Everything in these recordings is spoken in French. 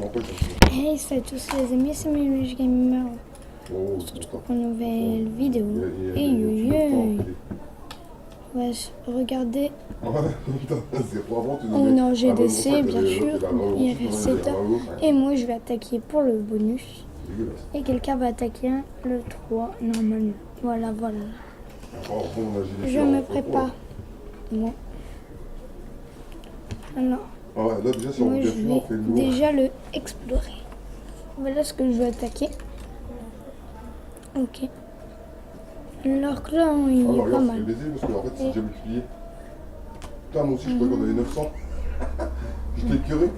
me rappelle quand tu Hey, salut à tous les amis, c'est Méluge Gamer. Oh, On se retrouve pour une nouvelle vidéo. Et ouais, regardez. Putain, c'est pour avant, tu On est en GDC, bien sûr. Il reste 7 heures. Et moi, je vais attaquer pour le bonus. Et quelqu'un va attaquer le 3, normalement. Voilà, voilà. Je me prépare. Bon. Alors, ah ouais, là, déjà, si moi, on je on vais fait le déjà le explorer. Voilà ce que je veux attaquer. Ok. Alors que là, il est pas mal. C'est baisé parce qu'en fait, c'est déjà multiplié. Putain, moi aussi, je croyais qu'on avait 900. J'étais curé.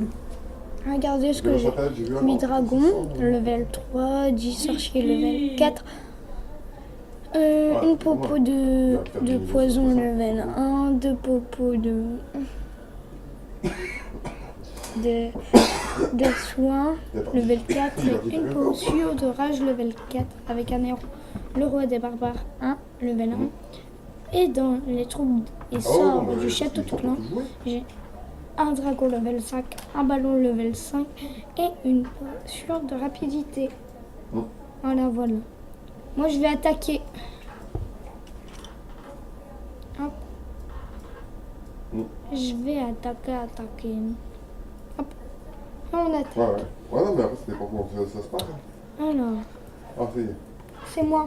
Regardez ce que j'ai. 8 dragons, level 3, 10 sorciers, level 4. Une popo de poison, level 1, 2 popos de soins, level 4, et une potion de rage, level 4, avec un héros. Le roi des barbares 1, level 1. Et dans les troupes et sorts du château de clan, j'ai un dragon level 5, un ballon level 5 et une potion de rapidité. Voilà, voilà. Moi, je vais attaquer. Hop. Je vais attaquer. Hop. Et on attaque. Ouais, non, mais après, c'était pas comment ça se passe. Alors. Ah, ça y est. C'est moi.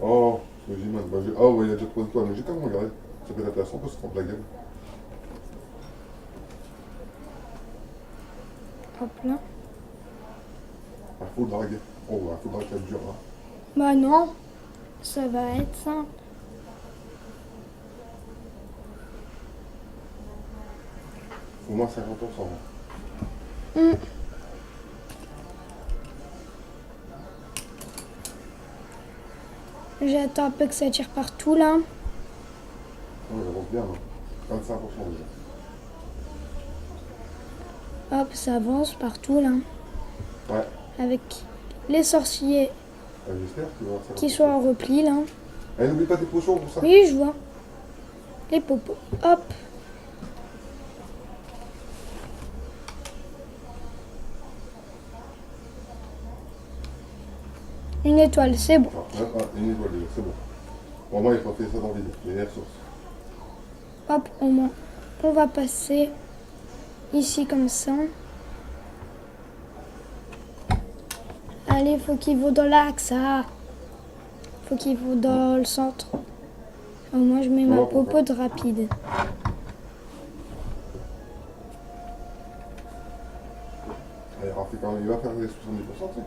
Oh, le G-Man. Ah ouais, il a déjà trouvé toi, mais j'ai quand même regardé. Ça peut être intéressant parce que c'est contre la gueule. Hop là. Un full drag. Oh, un full drag, ça dure là. Bah non. Ça va être simple. Au moins 50%. J'attends un peu que ça tire partout là. Ouais, j'avance bien, hein. 25% déjà. Hop, ça avance partout là. Ouais. Avec les sorciers J'espère que tu vas qui sont en repli là. Eh, n'oublie pas tes potions pour ça. Oui, je vois. Les popos. Hop. Une étoile, c'est bon. Une étoile déjà, c'est bon. Pour moi, il faut faire ça dans le vide, les ressources. Hop, on va passer ici comme ça. Allez, faut qu'il vaut dans l'axe, ça. Faut qu'il vaut dans le centre. Moi, je mets ma popo de rapide. Il va faire les 70%, tu sais.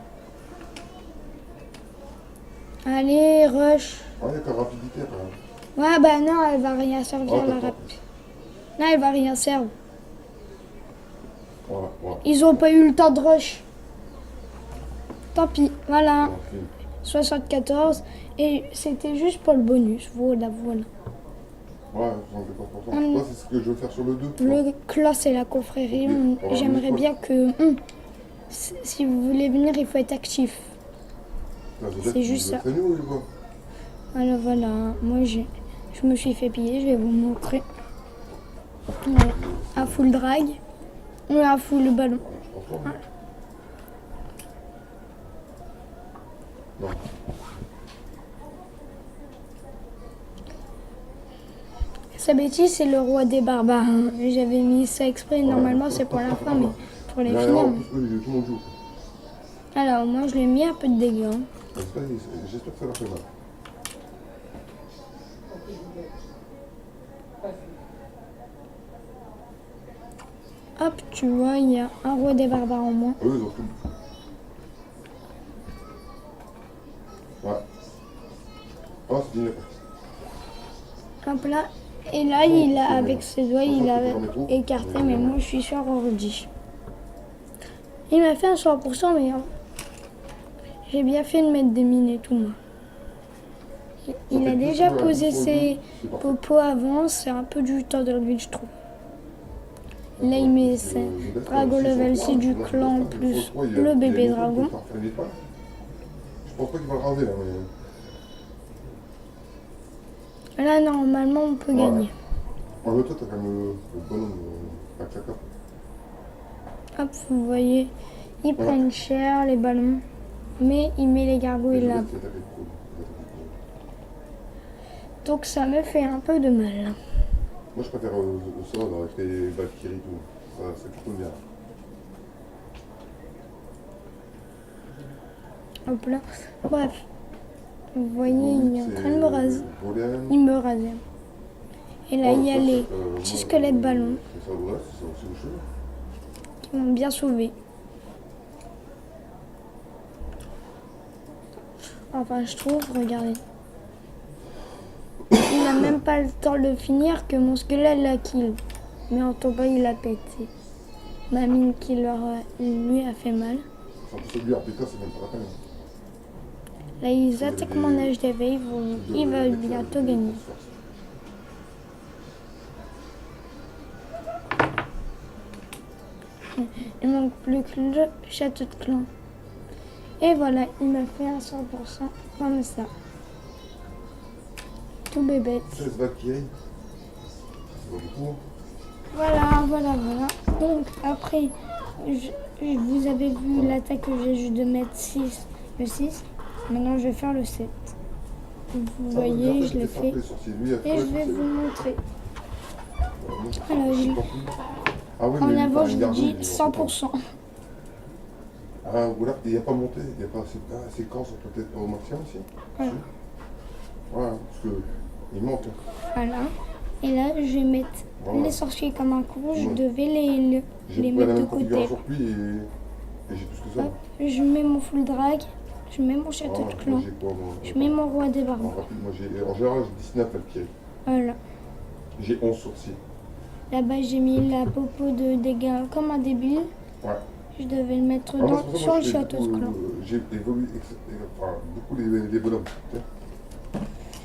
Allez, rush. Ouais, il y a ta rapidité quand même. Ouais, bah non, elle va rien servir la rapide. Non, elle va rien servir. Ouais. Ils ont pas eu le temps de rush. Tant pis, voilà. 74. Et c'était juste pour le bonus. Voilà. Ouais, 74%. Moi, c'est ce que je veux faire sur le 2. Le clan, c'est la confrérie. J'aimerais bien que... si vous voulez venir, il faut être actif. C'est juste ça. Voilà. Moi, je me suis fait piller. Je vais vous montrer. Voilà. Un full drag. Et un full ballon. Non. Sa bêtise, c'est le roi des barbares. J'avais mis ça exprès. Normalement, c'est pour la fin, mais pour les finales. Alors, moi, je lui ai mis un peu de dégâts. J'espère que ça va faire mal. Hop, tu vois, il y a un roi des barbares en moins. Eux, ils ont tout. Ouais. Oh, c'est bien. Hop là. Et là, il a, avec ses doigts, il a écarté, mais moi, je suis sur ordi. Il m'a fait un 100%, mais j'ai bien fait de mettre des mines et tout, moi. Il a déjà posé ses popos avant, c'est un peu du temps de la vie, je trouve. Là, il met ses dragon level 6 du clan plus le bébé dragon. Je pense pas qu'il va le raser là, mais... Là, normalement, on peut gagner. En toi, t'as quand même le bonhomme, Hop, vous voyez, ils prennent cher les ballons, mais il met les gargouilles là. Donc ça me fait un peu de mal. Moi je préfère ça avec les Valkyries et tout. Ça c'est plutôt bien. Hop là. Bref. Vous voyez, il est en train de me raser. Golem. Il me rasait. Et là, il y a les petits moi, squelettes ballons Ça, ouais, c'est aussi autre chose. qui m'ont bien sauvé. Enfin, je trouve, regardez. Il n'a même pas le temps de finir que mon squelette l'a kill. Mais en tombant, il a pété. Ma mine qui lui a fait mal. Enfin, pour celui en péta, c'est même pas la peine. Là, ils attaquent mon HDV, ils veulent bientôt gagner. Il manque plus que le château de clan. Et voilà, il m'a fait un 100% comme ça. Tout bébête. 16 Valkyries. C'est pas beaucoup. Voilà. Donc après, vous avez vu l'attaque que j'ai juste de mettre le 6. Maintenant, je vais faire le 7. Vous voyez, je l'ai fait. Et je vais vous montrer. Alors, Ah oui, en mais avant, lui, je t'as un vous dis gargouille, 100%. Ah, voilà, il n'y a pas monté, il n'y a pas assez séquence peut-être au maximum ici. Voilà. Voilà, parce que il manque. Voilà. Et là, je vais mettre les sorciers comme un coup. Je devais les mettre de côté. Sur lui et j'ai plus que ça. Hop, je mets mon full drag. Je mets mon château de clan. Je mets mon roi des barbares. Moi, en général, j'ai 19 Valkyries. Voilà. J'ai 11 sourcils. Là-bas, j'ai mis la popo de dégâts comme un débile. Ouais. Je devais le mettre sur le château de clan. J'ai évolué beaucoup les bonhommes.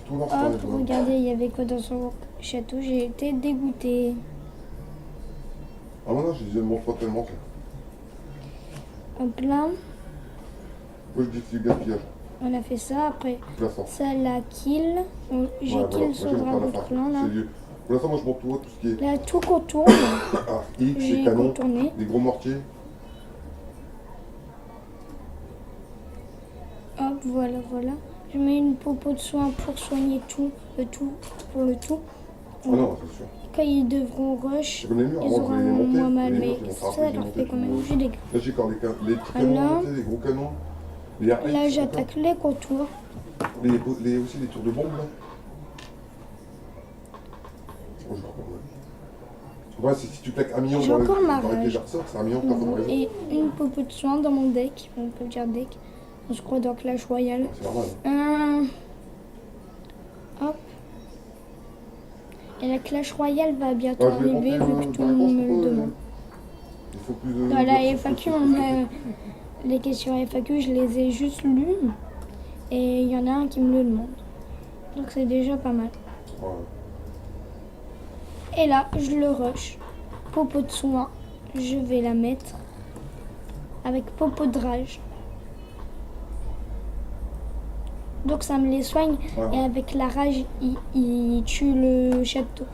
Tout dans Hop, regardez, il y avait quoi dans son château. J'ai été dégoûtée. Ah non, je les montre pas tellement. Hop là. Moi, je dis que c'est du gaspillage. On a fait ça. Après, ça la kill. J'ai kill son dragon de clan là. Pour l'instant, moi, je montre tout ce qui est. Là, tout contourne. X, les canons, les gros mortiers. Hop, voilà. Je mets une popo de soin pour soigner pour le tout. Ah non, c'est sûr. Quand ils devront rush, ils auront moins mal, mais ça leur fait quand même du dégâts. Là, j'ai encore les petits canons, les gros canons. Là, j'attaque les contours. Aussi les tours de bombe, là. Oh, je crois pas. Ouais, si tu plaques 1 million j'ai encore ma avec rage. les arceurs, c'est 1 million t'as pas de raison. Et une popo de soin dans mon deck. On peut dire deck. On se croit dans Clash Royale. C'est normal. Hop. Et la Clash Royale va bientôt arriver vu que tout le monde me le demande. Il faut plus de. Dans la FAQ, les questions FAQ, je les ai juste lues. Et il y en a un qui me le demande. Donc c'est déjà pas mal. Ouais. Et là, je le rush. Popo de soin, je vais la mettre. Avec popo de rage. Donc ça me les soigne. Ouais. Et avec la rage, il tue le château.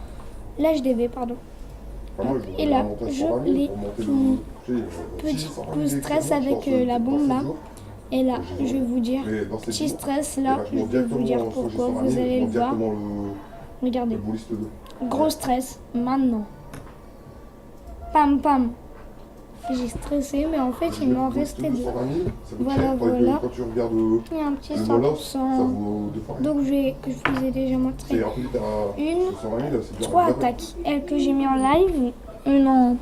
L'HDV, pardon. Et là, je les petit coup de stress avec la bombe là. Et là, je vais vous dire, petit stress là, je vais vous dire pourquoi, vous allez le voir. Regardez, gros stress, maintenant. Pam pam. J'ai stressé, mais en fait, il m'en restait deux. Voilà. Quand tu regardes Il y a un petit le Moloch, 100%. ça vaut 2 fois. Donc, que je vous ai déjà montré. Une, 120 000, 3 attaques. Elle que j'ai mis en live, une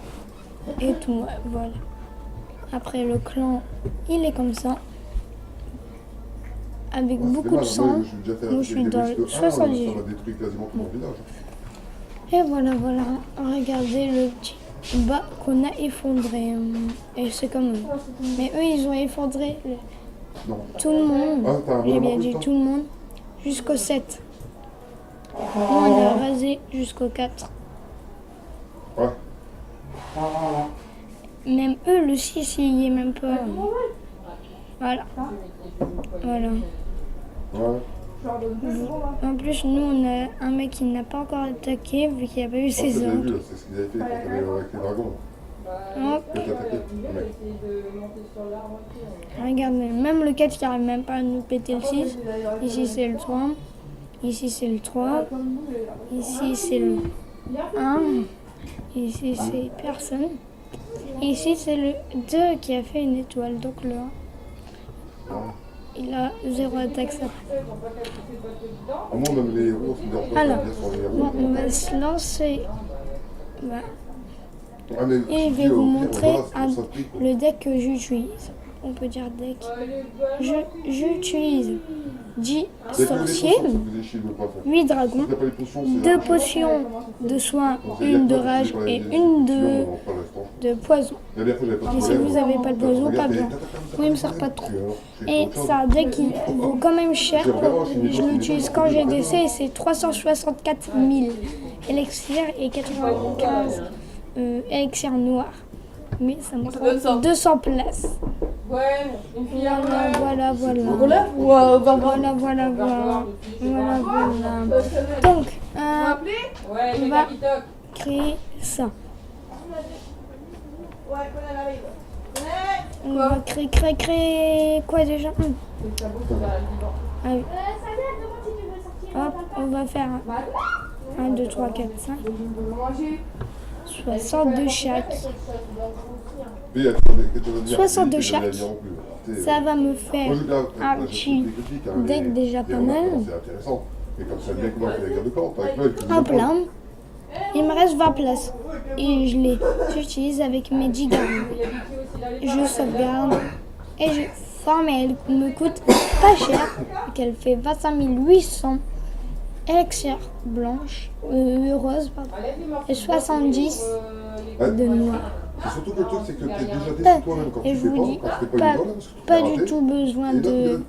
et tout. Voilà. Après, le clan, il est comme ça. Avec beaucoup de sang. Moi, je suis dans le 70. Et voilà. Regardez le petit bas qu'on a effondré. Et c'est comme eux. Mais eux, ils ont effondré tout le monde. J'ai bien dit tout le monde. Jusqu'au 7. Nous, on a rasé jusqu'au 4. Ouais. Même eux, le 6, il y est même pas. Voilà. Ouais. En plus, nous, on a un mec qui n'a pas encore attaqué vu qu'il n'y a pas eu ses ordres. C'est ce qu'ils avaient fait quand on avait avec les dragons. Hop. Il va t'attaquer, le mec. Regardez, même le 4 qui arrive même pas à nous péter le 6. Ici c'est le 3. Ici c'est le 3. Ici c'est le 1. Ici c'est personne. Ici c'est le 2 qui a fait une étoile. Donc le 1. Il a 0 attaque ça. Au moins, même les héros, c'est bien Alors, bien sur les héros. bon, on va se lancer. Voilà. Ah, mais Et je vais dis, vous au pire, montrer voilà, c'est pour ça que- le deck que j'utilise. On peut dire deck. J'utilise 10 Il y a que les sorciers, potions, ça vous déchire de pas faire. 8 dragons, Il n'y a pas les potions, c'est 2 la- potions de soin, Donc, il y a une que de moi qui rage sais pas et les- une les- de non, pour l'instant. poison. La dernière fois, j'avais pas de Et si problème. vous n'avez pas de poison, pas Regardez, besoin. tac, Moi, il me sert pas trop. puis alors, j'ai Et autre chose. c'est un deck qui vaut quand même cher. Je l'utilise quand j'ai DC et c'est 364 000 élixirs et 95 élixirs noirs. Mais ça me prend 200 places. Ouais, une fille à Voilà. Relève ou Voilà. Donc, Ouais, On les va- gars qui toquent. créer ça. Ouais, quand elle arrive. On va créer quoi déjà C'est ça, bon, ça va, le divan. Hop, on va faire 1, 2, 3, 4, 5, Manger. 60 de chaque. Mais il y a quelque chose à dire. 60 de Il y a chaque. la vie non plus. Tu sais, Ça va me faire moi, je garde- un j'ai petit des critiques, hein, deck les- déjà les pas remarques, mal. C'est intéressant. Et comme ça, bien comment on fait la guerre de camp, avec moi, il Hop là. Il me reste 20 places. Et je les utilise avec mes 10 gardes. Je sauvegarde. Et je forme et elle me coûte pas cher. Qu'elle fait 25 800 élixirs blanches, roses, pardon, et 70 de noir. C'est surtout que le truc, c'est que tu es déjà déçu toi-même quand Et tu je fais vous dis, pas, quand tu fais pas pas, une bonne, parce que tu pas l'as du raté. tout besoin Et là, de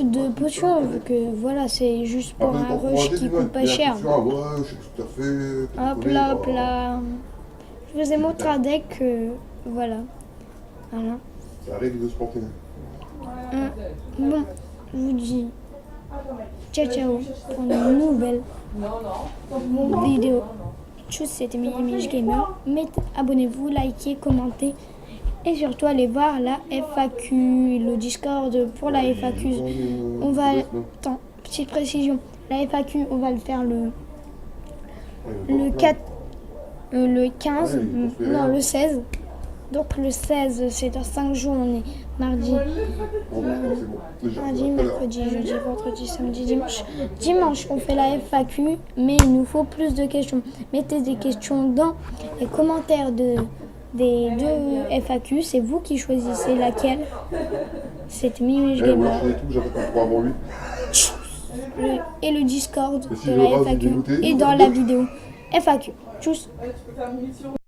de potions, vu que voilà, c'est juste pour un rush qui coûte pas cher. Ouais, je sais tout à fait. Hop là, hop là. Je vous ai montré un deck, voilà. Voilà. Ça arrive de se porter. Bon, je vous dis ciao pour une nouvelle vidéo. Tchuss, c'était Image Gamer. Abonnez-vous, likez, commentez. Et surtout, allez voir la FAQ, le Discord pour la FAQ. On va... Attends, petite précision. La FAQ, on va le faire le 4... le 15, non, le 16. Donc le 16, c'est dans 5 jours, on est mardi. Mardi, mercredi, jeudi, vendredi, samedi, dimanche. Dimanche, on fait la FAQ, mais il nous faut plus de questions. Mettez des questions dans les commentaires des deux FAQ. C'est vous qui choisissez laquelle. C'est Image Gamer. Et le Discord de la FAQ. Et dans la vidéo FAQ. Tchuss.